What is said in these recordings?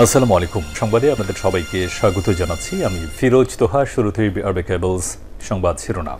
আসসালামু আলাইকুম। সংবাদে আপনাদের সবাইকে স্বাগত জানাচ্ছি। আমি ফিরোজ তোহা। শুরুতেই আরবে কেবলস সংবাদ শিরোনাম।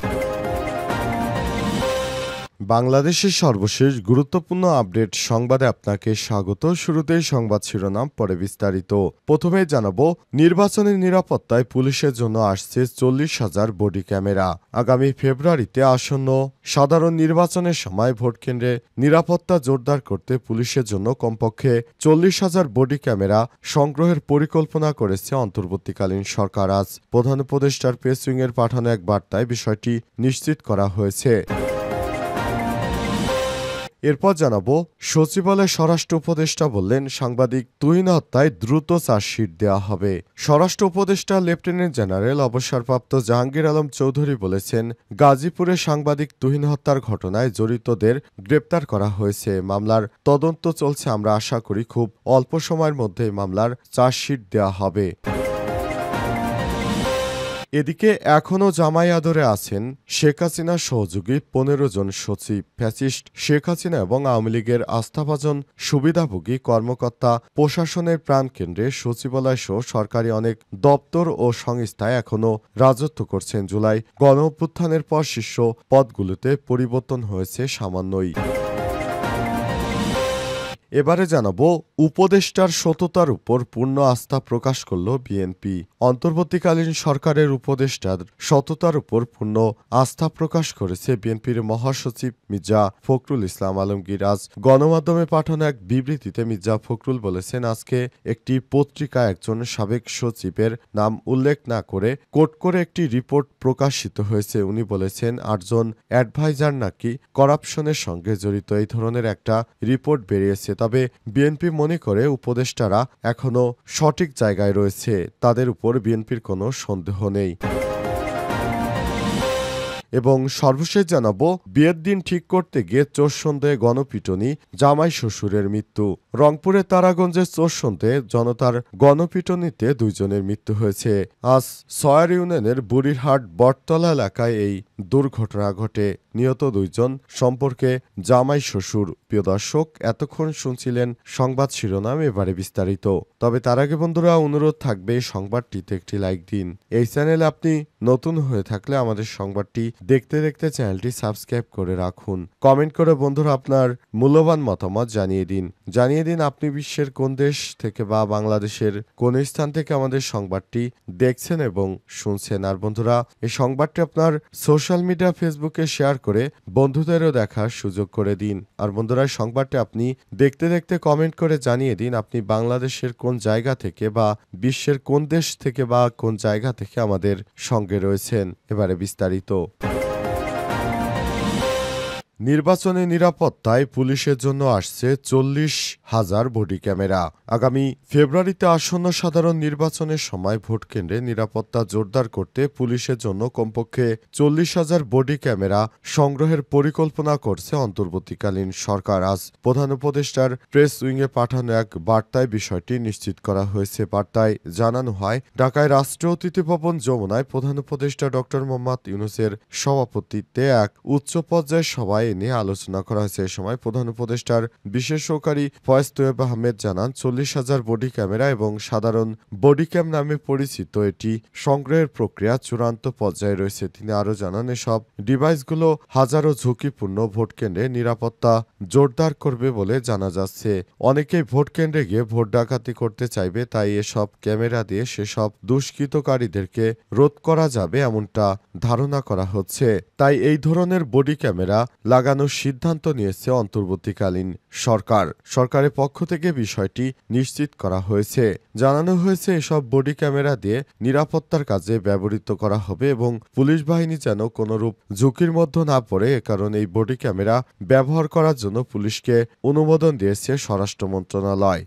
বাংলাদেশের সর্বশেষ গুরুত্বপূর্ণ আপডেট সংবাদে আপনাকে স্বাগত। শুরুতেই সংবাদ শিরোনাম, পরে বিস্তারিত। প্রথমে জানাবো, নির্বাচনী নিরাপত্তায় পুলিশের জন্য আসছে 40,000 বডি ক্যামেরা। আগামী ফেব্রুয়ারিতে আসন্ন সাধারণ নির্বাচনের সময় ভোটকেন্দ্রে নিরাপত্তা জোরদার করতে পুলিশের জন্য কমপক্ষে 40,000 বডি ক্যামেরা সংগ্রহের পরিকল্পনা করেছে অন্তর্বর্তীকালীন সরকার। আজ প্রধান উপদেষ্টার প্রেস উইংয়ের পাঠানো এক বার্তায় বিষয়টি নিশ্চিত করা হয়েছে। এরপর জানাবো, সচিবালয় স্বরাষ্ট্র উপদেষ্টা বললেন, সাংবাদিক তুহিন হত্যায় দ্রুত চার্জশিট দেওয়া হবে। স্বরাষ্ট্র উপদেষ্টা লেফটেন্যান্ট জেনারেল অবসরপ্রাপ্ত জাহাঙ্গীর আলম চৌধুরী বলেছেন, গাজীপুরে সাংবাদিক তুহিন হত্যার ঘটনায় জড়িতদের গ্রেপ্তার করা হয়েছে। মামলার তদন্ত চলছে। আমরা আশা করি খুব অল্প সময়ের মধ্যেই মামলার চার্জশিট দেওয়া হবে। এদিকে এখনও জামাই আদরে আছেন শেখ হাসিনার সহযোগী 15 জন সচিব। ফ্যাসিস্ট শেখ হাসিনা এবং আওয়ামী লীগের আস্থাভাজন সুবিধাভোগী কর্মকর্তা প্রশাসনের প্রাণকেন্দ্রে সচিবালয় সহ সরকারি অনেক দপ্তর ও সংস্থায় এখনও রাজত্ব করছেন। জুলাই গণঅভ্যুত্থানের পর শীর্ষ পদগুলোতে পরিবর্তন হয়েছে সামান্যই। এবারে জানাবো, উপদেষ্টার সততার উপর পূর্ণ আস্থা প্রকাশ করল বিএনপি। অন্তর্বর্তীকালীন সরকারের উপদেষ্টার সততার উপর পূর্ণ আস্থা প্রকাশ করেছে বিএনপির মহাসচিব মির্জা ফখরুল ইসলাম আলমগীর। আজ গণমাধ্যমে পাঠানো এক বিবৃতিতে মির্জা ফখরুল বলেছেন, আজকে একটি পত্রিকায় একজন সাবেক সচিবের নাম উল্লেখ না করে কোট করে একটি রিপোর্ট প্রকাশিত হয়েছে। উনি বলেছেন, 8 জন অ্যাডভাইজার নাকি করাপশনের সঙ্গে জড়িত। এই ধরনের একটা রিপোর্ট বেরিয়েছে। তবে বিএনপি মনে করে উপদেষ্টারা এখনও সঠিক জায়গায় রয়েছে, তাদের উপর বিএনপির কোনো সন্দেহ নেই। এবং সর্বশেষ জানাবো, বিয়ের দিন ঠিক করতে গিয়ে চোর সন্দেহে গণপিটুনি, জামাই শ্বশুরের মৃত্যু। রংপুরের তারাগঞ্জের চোর সন্দেহে জনতার গণপিটুনিতে 2 জনের মৃত্যু হয়েছে। আজ সয়ার ইউনিয়নের বুড়িরহাট বটতলা এলাকায় এই দুর্ঘটনা ঘটে। নিহত 2 জন সম্পর্কে জামাই শ্বশুর। প্রিয় দর্শক, এতক্ষণ শুনছিলেন সংবাদ শিরোনাম, এবারে বিস্তারিত। তবে তার আগে বন্ধুরা, অনুরোধ থাকবে সংবাদটিতে একটি লাইক দিন। এই চ্যানেলে আপনি নতুন হয়ে থাকলে আমাদের সংবাদটি দেখতে দেখতে চ্যানেলটি সাবস্ক্রাইব করে রাখুন। কমেন্ট করে বন্ধুরা আপনার মূল্যবান মতামত জানিয়ে দিন আপনি বিশ্বের কোন দেশ থেকে বা বাংলাদেশের কোন স্থান থেকে আমাদের সংবাদটি দেখছেন এবং শুনছেন। আর বন্ধুরা, এই সংবাদটি আপনার সোশ্যাল মিডিয়া ফেসবুকে শেয়ার করে বন্ধুদেরও দেখার সুযোগ করে দিন। আর বন্ধুরা, সংবাদটি আপনি দেখতে দেখতে কমেন্ট করে জানিয়ে দিন আপনি বাংলাদেশের কোন জায়গা থেকে বা বিশ্বের কোন দেশ থেকে বা কোন জায়গা থেকে আমাদের সঙ্গে রয়েছেন। এবারে বিস্তারিত। নির্বাচনী নিরাপত্তায় পুলিশের জন্য আসছে 40,000 বডি ক্যামেরা। আগামী ফেব্রুয়ারিতে আসন্ন সাধারণ নির্বাচনের সময় ভোটকেন্দ্রে নিরাপত্তা জোরদার করতে পুলিশের জন্য কমপক্ষে 40,000 বডি ক্যামেরা সংগ্রহের পরিকল্পনা করছে অন্তর্বর্তীকালীন সরকার। আজ প্রধান উপদেষ্টার প্রেস উইংয়ে পাঠানো এক বার্তায় বিষয়টি নিশ্চিত করা হয়েছে। বার্তায় জানানো হয়, ঢাকায় রাষ্ট্রীয় অতিথি ভবন যমুনায় প্রধান উপদেষ্টা ড. মোহাম্মদ ইউনূসের সভাপতিত্বে এক উচ্চ পর্যায়ের সভায় নিয়ে আলোচনা করা হয়েছে। এ সময় প্রধান উপদেষ্টার বিশেষ সহকারী ফয়েজ তোয়েব আহমেদ জানান, 40,000 বডি ক্যামেরা এবং সাধারণ বডি ক্যাম নামে পরিচিত এটি সংগ্রহের প্রক্রিয়া চূড়ান্ত পর্যায়ে রয়েছে। তিনি আরও জানান, এসব ডিভাইসগুলো হাজারো ঝুঁকিপূর্ণ ভোটকেন্দ্রে নিরাপত্তা জোরদার করবে বলে জানা যাচ্ছে। অনেকেই ভোটকেন্দ্রে গিয়ে ভোট ডাকাতি করতে চাইবে, তাই এসব ক্যামেরা দিয়ে সেসব দুষ্কৃতকারীদেরকে রোধ করা যাবে এমনটা ধারণা করা হচ্ছে। তাই এই ধরনের বডি ক্যামেরা লাগানোর সিদ্ধান্ত নিয়েছে অন্তর্বর্তীকালীন সরকার। সরকারের পক্ষ থেকে বিষয়টি নিশ্চিত করা হয়েছে। জানানো হয়েছে, এসব বডি ক্যামেরা দিয়ে নিরাপত্তার কাজে ব্যবহৃত করা হবে এবং পুলিশ বাহিনী যেন কোনরূপ ঝুঁকির মধ্যে না পড়ে, এ কারণে এই বডি ক্যামেরা ব্যবহার করার জন্য পুলিশকে অনুমোদন দিয়েছে স্বরাষ্ট্র মন্ত্রণালয়।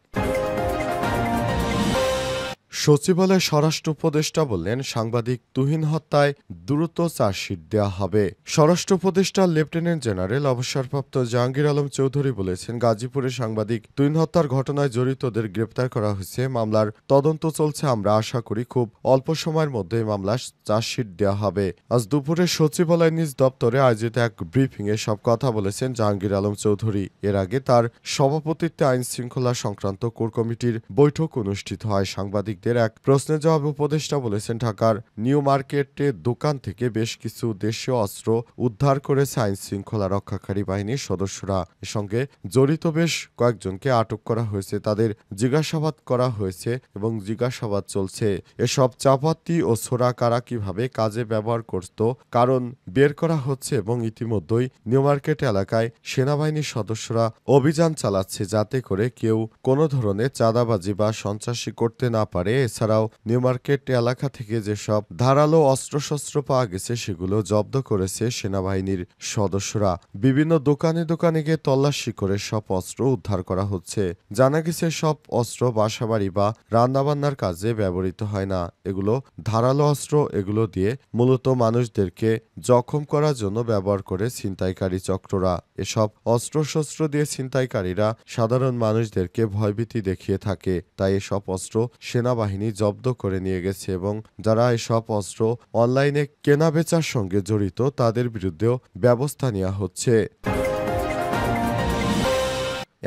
সচিবালয়ে স্বরাষ্ট্র উপদেষ্টা বললেন, সাংবাদিক তুহিন হত্যায় দ্রুত চার্জশিট দেওয়া হবে। স্বরাষ্ট্র উপদেষ্টা লেফটেন্যান্ট জেনারেল অবসরপ্রাপ্ত জাহাঙ্গীর আলম চৌধুরী বলেছেন, গাজীপুরে সাংবাদিক তুহিন হত্যার ঘটনায় জড়িতদের গ্রেপ্তার করা হয়েছে। মামলার তদন্ত চলছে। আমরা আশা করি খুব অল্প সময়ের মধ্যে মামলার চার্জশিট দেওয়া হবে। আজ দুপুরে সচিবালয় নিজ দপ্তরে আয়োজিত এক ব্রিফিংয়ে সব কথা বলেছেন জাহাঙ্গীর আলম চৌধুরী। এর আগে তার সভাপতিত্বে আইন শৃঙ্খলা সংক্রান্ত কোর কমিটির বৈঠক অনুষ্ঠিত হয়। সাংবাদিকদের এক প্রশ্নের জবাবে উপদেষ্টা বলেছেন, ঢাকার নিউ মার্কেটে দোকান থেকে বেশ কিছু দেশীয় অস্ত্র উদ্ধার করেছে আইন শৃঙ্খলা রক্ষাকারী বাহিনীর সদস্যরা। এর সঙ্গে জড়িত বেশ কয়েকজনকে আটক করা হয়েছে। তাদের জিজ্ঞাসাবাদ করা হয়েছে এবং জিজ্ঞাসাবাদ চলছে। এসব চাপাতি ও ছোরা কারা কিভাবে কাজে ব্যবহার করত কারণ বের করা হচ্ছে এবং ইতিমধ্যেই নিউ মার্কেট এলাকায় সেনাবাহিনীর সদস্যরা অভিযান চালাচ্ছে যাতে করে কেউ কোনো ধরনের চাঁদাবাজি বা সন্ত্রাসী করতে না পারে। এছাড়াও নিউ মার্কেট এলাকা থেকে যেসব ধারালো অস্ত্রশস্ত্র পাওয়া গেছে সেগুলো জব্দ করেছে সেনাবাহিনীর সদস্যরা। বিভিন্ন দোকানে দোকানে গিয়ে তল্লাশি করে সব অস্ত্র উদ্ধার করা হচ্ছে। জানা গেছে সব অস্ত্র বাসাবাড়ি বা রান্নাবান্নার কাজে ব্যবহৃত হয় না। এগুলো ধারালো অস্ত্র। এগুলো দিয়ে মূলত মানুষদেরকে জখম করার জন্য ব্যবহার করে ছিনতাইকারী চক্ররা। এসব অস্ত্রশস্ত্র দিয়ে ছিনতাইকারীরা সাধারণ মানুষদেরকে ভয়ভীতি দেখিয়ে থাকে। তাই এসব অস্ত্র সেনাবাহিনী জব্দ করে নিয়ে গেছে এবং যারা এসব অস্ত্র অনলাইনে কেনাবেচার সঙ্গে জড়িত তাদের বিরুদ্ধেও ব্যবস্থা নেওয়া হচ্ছে।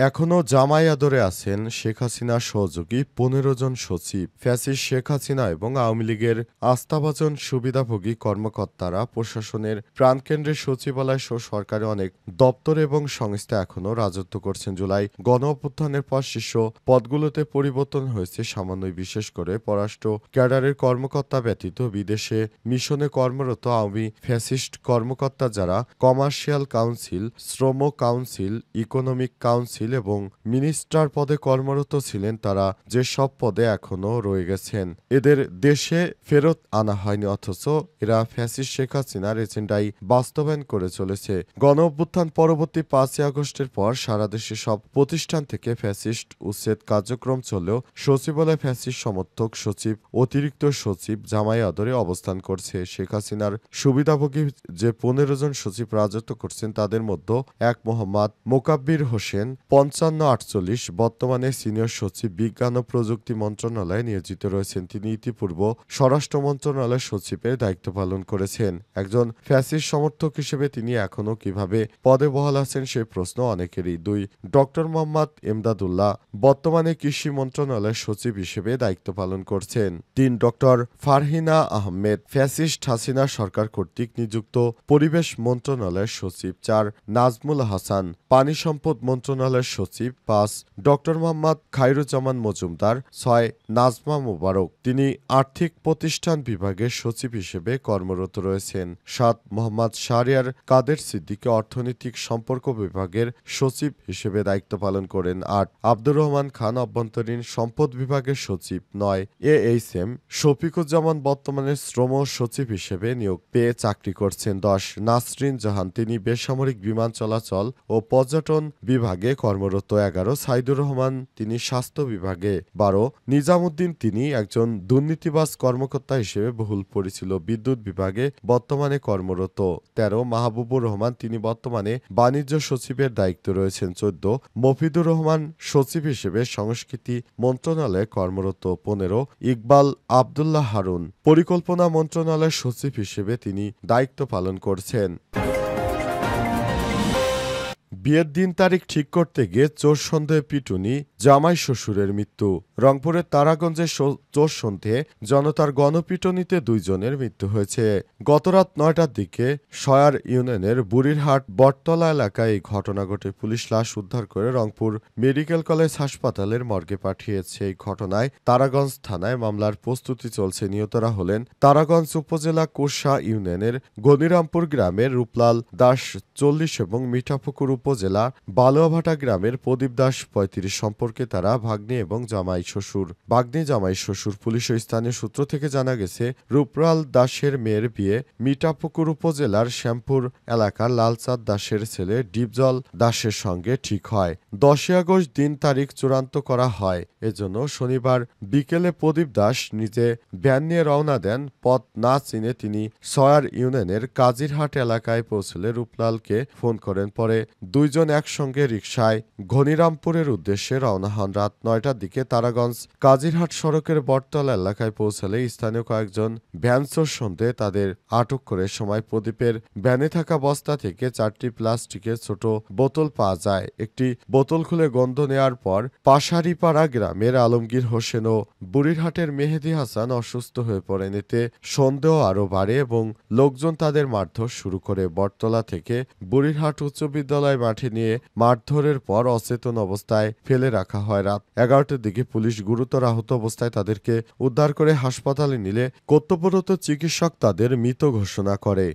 এখনও জামাই আদরে আছেন শেখ হাসিনার সহযোগী ১৫ জন সচিব। ফ্যাসিস্ট শেখ হাসিনা এবং আওয়ামী লীগের আস্থাভাজন সুবিধাভোগী কর্মকর্তারা প্রশাসনের প্রাণকেন্দ্রে সচিবালয় সহ সরকারি অনেক দপ্তর এবং সংস্থা এখনও রাজত্ব করছেন। জুলাই গণ অভ্যুত্থানের পর শীর্ষ পদগুলোতে পরিবর্তন হয়েছে সামান্যই। বিশেষ করে পররাষ্ট্র ক্যাডারের কর্মকর্তা ব্যতীত বিদেশে মিশনে কর্মরত আওয়ামী ফ্যাসিস্ট কর্মকর্তা যারা কমার্শিয়াল কাউন্সিল, শ্রম কাউন্সিল, ইকোনমিক কাউন্সিল এবং মিনিস্টার পদে কর্মরত ছিলেন তারা যে সব পদে এখনও রয়ে গেছেন। এদের দেশে ফেরত আনা হয়নি, অথচ এরা ফ্যাসিস্ট শেখ হাসিনার এজেন্ডাই বাস্তবায়ন করে চলেছে। গণ অভ্যুত্থান পরবর্তী ৫ই আগস্টের পর সারা দেশে সব প্রতিষ্ঠান থেকে ফ্যাসিস্ট উচ্ছেদ কার্যক্রম চললেও সচিবালয় ফ্যাসিস্ট সমর্থক সচিব, অতিরিক্ত সচিব জামাই আদরে অবস্থান করছে। শেখ হাসিনার সুবিধাভোগী যে ১৫ জন সচিব রাজত্ব করছেন তাদের মধ্যে এক মোহাম্মদ মোকাব্বির হোসেন ৫৫48 বর্তমানে সিনিয়র সচিব বিজ্ঞান ও প্রযুক্তি মন্ত্রণালয়ে নিয়োজিত রয়েছেন। তিনি ইতিপূর্বে স্বরাষ্ট্র মন্ত্রণালয়ের সচিবের দায়িত্ব পালন করেছেন। একজন ফ্যাসিস্ট সমর্থক হিসেবে তিনি এখনও কিভাবে পদে বহাল আছেন সেই প্রশ্ন অনেকেরই। ২ ডক্টর মোহাম্মদ এমদাদুল্লাহ বর্তমানে কৃষি মন্ত্রণালয়ের সচিব হিসেবে দায়িত্ব পালন করছেন। ৩ ডক্টর ফারহিনা আহমেদ ফ্যাসিস্ট হাসিনা সরকার কর্তৃক নিযুক্ত পরিবেশ মন্ত্রণালয়ের সচিব। ৪ নাজমুল হাসান পানি সম্পদ মন্ত্রণালয়ের সচিব। ৫ ডক্টর মোহাম্মদ খায়রুজ্জামান মজুমদার। ৬ নাজমা মুবারক, তিনি আর্থিক প্রতিষ্ঠান বিভাগের সচিব হিসেবে কর্মরত রয়েছেন। ৭ মোহাম্মদ শাহরিয়ার কাদের সিদ্দিকী অর্থনৈতিক সম্পর্ক বিভাগের সচিব হিসেবে দায়িত্ব পালন করেন। ৮ আব্দুর রহমান খান অভ্যন্তরীণ সম্পদ বিভাগের সচিব। ৯ এএইচএম শফিকুজ্জামান বর্তমানে শ্রম সচিব হিসেবে নিয়োগ পেয়ে চাকরি করছেন। ১০ নাসরিন জাহান, তিনি বেসামরিক বিমান চলাচল ও পর্যটন বিভাগে কর্মরত। ১১ সাইদুর রহমান, তিনি স্বাস্থ্য বিভাগে। ১২ নিজামুদ্দিন, তিনি একজন দুর্নীতিবাজ কর্মকর্তা হিসেবে বহুল পরিচিত বিদ্যুৎ বিভাগে বর্তমানে কর্মরত। ১৩ মাহবুবুর রহমান, তিনি বর্তমানে বাণিজ্য সচিবের দায়িত্ব রয়েছেন। ১৪ মফিদুর রহমান, সচিব হিসেবে সংস্কৃতি মন্ত্রণালয়ে কর্মরত। ১৫ ইকবাল আবদুল্লাহ হারুন, পরিকল্পনা মন্ত্রণালয়ের সচিব হিসেবে তিনি দায়িত্ব পালন করছেন। বিয়ের দিন তারিখ ঠিক করতে গিয়ে চোর সন্দেহে পিটুনি, জামাই শ্বশুরের মৃত্যু। রংপুরের তারাগঞ্জে চোর সন্দেহে জনতার গণপিটুনিতে ২ জনের মৃত্যু হয়েছে। গতরাত ৯টার দিকে সয়ার ইউনিয়নের বুড়িরহাট বটতলা এলাকায় এই ঘটনা ঘটে। পুলিশ লাশ উদ্ধার করে রংপুর মেডিকেল কলেজ হাসপাতালের মর্গে পাঠিয়েছে। এই ঘটনায় তারাগঞ্জ থানায় মামলার প্রস্তুতি চলছে। নিহতরা হলেন তারাগঞ্জ উপজেলা কোষা ইউনিয়নের গনিরামপুর গ্রামের রূপলাল দাস ৪০ এবং মিঠাপুকুর উপজেলা বালুয়াভাটা গ্রামের প্রদীপ দাস ৩৫ সম্পর্কে তারা ভাগ্নে এবং জামাই শ্বশুর। ভাগ্নে জামাই শ্বশুর। পুলিশ ও স্থানীয় সূত্র থেকে জানা গেছে, রূপলাল দাসের মেয়ের বিয়ে মিঠাপুকুর উপজেলার শ্যামপুর এলাকার লালচাঁদ দাসের ছেলে ডিপজল দাসের সঙ্গে ঠিক হয়। 10 আগস্ট দিন তারিখ চূড়ান্ত করা হয়। এজন্য শনিবার বিকেলে প্রদীপ দাস নিজে ভ্যান নিয়ে রওনা দেন। পথ না চিনে তিনি সয়ার ইউনিয়নের কাজিরহাট এলাকায় পৌঁছলে রূপলালকে ফোন করেন। পরে দুইজন একসঙ্গে রিকশায় ঘনিরামপুরের উদ্দেশ্যে রওনা হন। রাত 9টার দিকে তারাগঞ্জ কাজিরহাট সড়কের বটতলা এলাকায় পৌঁছালে স্থানীয় কয়েকজন ভ্যানচোর সন্দেহে তাদের আটক করে। সময় প্রদীপের ভ্যানে থাকা বস্তা থেকে 4টি প্লাস্টিকের ছোট বোতল পাওয়া যায়। একটি বোতল খুলে গন্ধ নেয়ার পর পাশারিপাড়া গ্রামের আলমগীর হোসেন ও বুড়িরহাটের মেহেদি হাসান অসুস্থ হয়ে পড়েন। এতে সন্দেহ আরও বাড়ে এবং লোকজন তাদের মারধর শুরু করে। বটতলা থেকে বুড়িরহাট উচ্চ বিদ্যালয় মাঠে নিয়ে মারধরের পর অচেতন অবস্থায় ফেলে রাখা হয়। রাত 11টার দিকে পুলিশ গুরুতর আহত অবস্থায় তাদেরকে উদ্ধার করে হাসপাতালে নিলে কর্তব্যরত চিকিৎসক তাদের মৃত ঘোষণা করে।